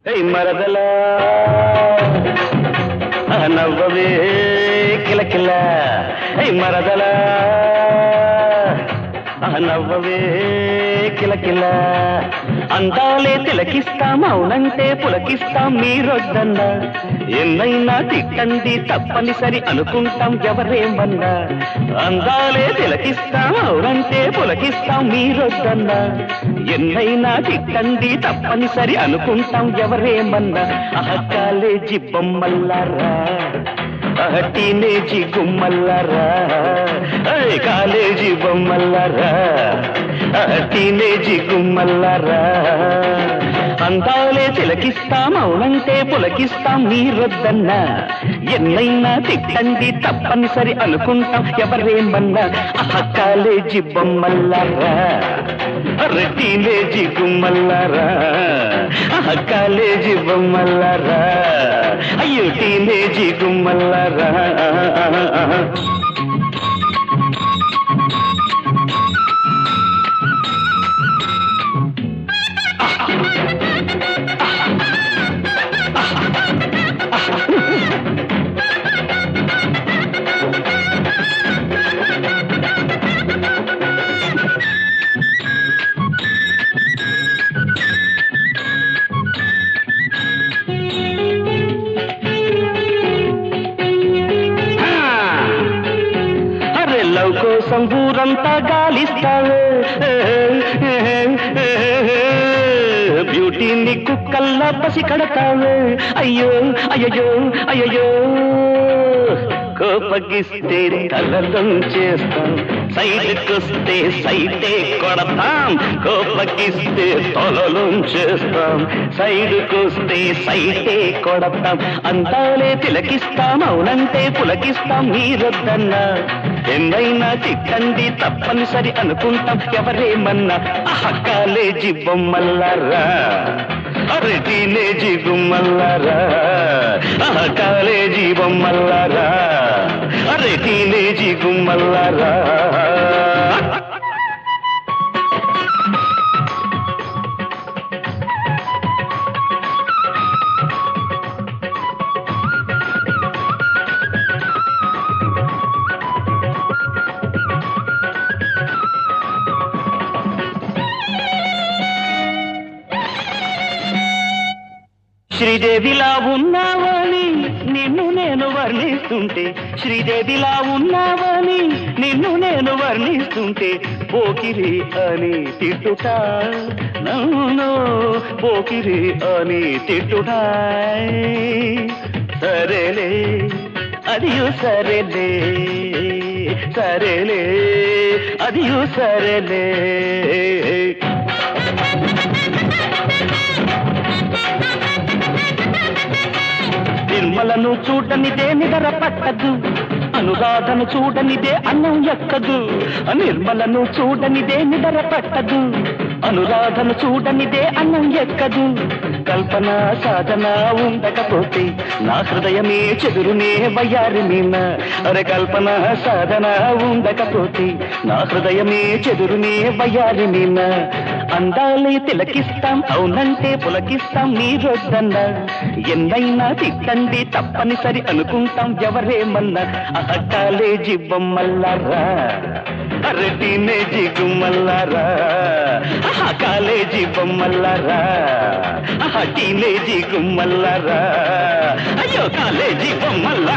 మరదలా నవ్వవే కిలకిల మరదలా నవ్వవే కిలకిల అందాలే తిలకిస్తాం అవునంటే పులకిస్తాం మీరొద్దన్నా ఎన్నైనా తిట్టండి తప్పనిసరి అనుకుంటాం ఎవరేమన్నా అందాలే తిలకిస్తాం అవునంటే పులకిస్తాం మీరొద్దన్నా ఎన్నైనా తిట్టండి తప్పనిసరి అనుకుంటాం ఎవరేమన్నా కాలేజీ బొమ్మల్లారా టీనేజీ గుమ్మల్లారా కాలేజీ బొమ్మల్లారా టీనేజీ గుమ్మల్లారా అందాలే తిలకిస్తాం అవునంటే పులకిస్తాం మీరొద్దన్నా ఎన్నైనా తిట్టండి తప్పనిసరి అనుకుంటాం ఎవరేమన్నా కాలేజీ బొమ్మల్లారా టీనేజీ గుమ్మల్లారా కాలేజీ బొమ్మల్లారా అయ్యో టీనేజీ గుమ్మల్లారా కోసం ఊరంతా గాలిస్తావే బ్యూటీని కుక్కల్లా పసి కడతావే అయ్యో అయ్యో అయ్యో కోపగిస్తే తలలం చేస్తాం సైడ్కొస్తే సైటే కొడతాం కోపగిస్తే తలలం చేస్తాం సైడ్కొస్తే సైటే కొడతాం అందాలే తిలకిస్తాం అవునంటే పులకిస్తాం మీరొద్దన్నా ఎన్నైనా తిట్టండి తప్పనిసరి అనుకుంటాం ఎవరేమన్నా కాలేజీ బొమ్మల్లారా టీనేజీ గుమ్మల్లారా కాలేజీ బొమ్మల్లారా టీనేజీ గుమ్మల్లారా శ్రీదేవిలా ఉన్నావని నిన్ను నేను వర్ణిస్తుంటే శ్రీదేవిలా ఉన్నావని నిన్ను నేను వర్ణిస్తుంటే పోకిరి అని తిట్టుట నన్ను పోకిరి అని తిట్టుట సరేలే అదియు సరేలే సరేలే అదియు సరేలే నిర్మలను చూడనిదే నిదర పట్టదు అనురాధను చూడనిదే అన్నం ఎక్కదు నిర్మలను చూడనిదే నిదర పట్టదు అనురాధను చూడనిదే అన్నం ఎక్కదు కల్పన సాధన ఉండకపోతే నా హృదయమే చెదురునే వయ్యారి మీన అరే కల్పన సాధన ఉండకపోతే నా హృదయమే చెదురునే వయ్యారి మీన అందాలే తిలకిస్తాం అవునంటే పులకిస్తాం మీరొద్దన్నా ఎన్నైనా తిట్టండి తప్పనిసరి అనుకుంటాం ఎవరేమన్నా కాలేజీ బొమ్మల్లారా టీనేజీ గుమ్మల్లారా కాలేజీ బొమ్మల్లారా టీనేజీ గుమ్మల్లారా అయ్యో కాలేజీ బొమ్మల్లారా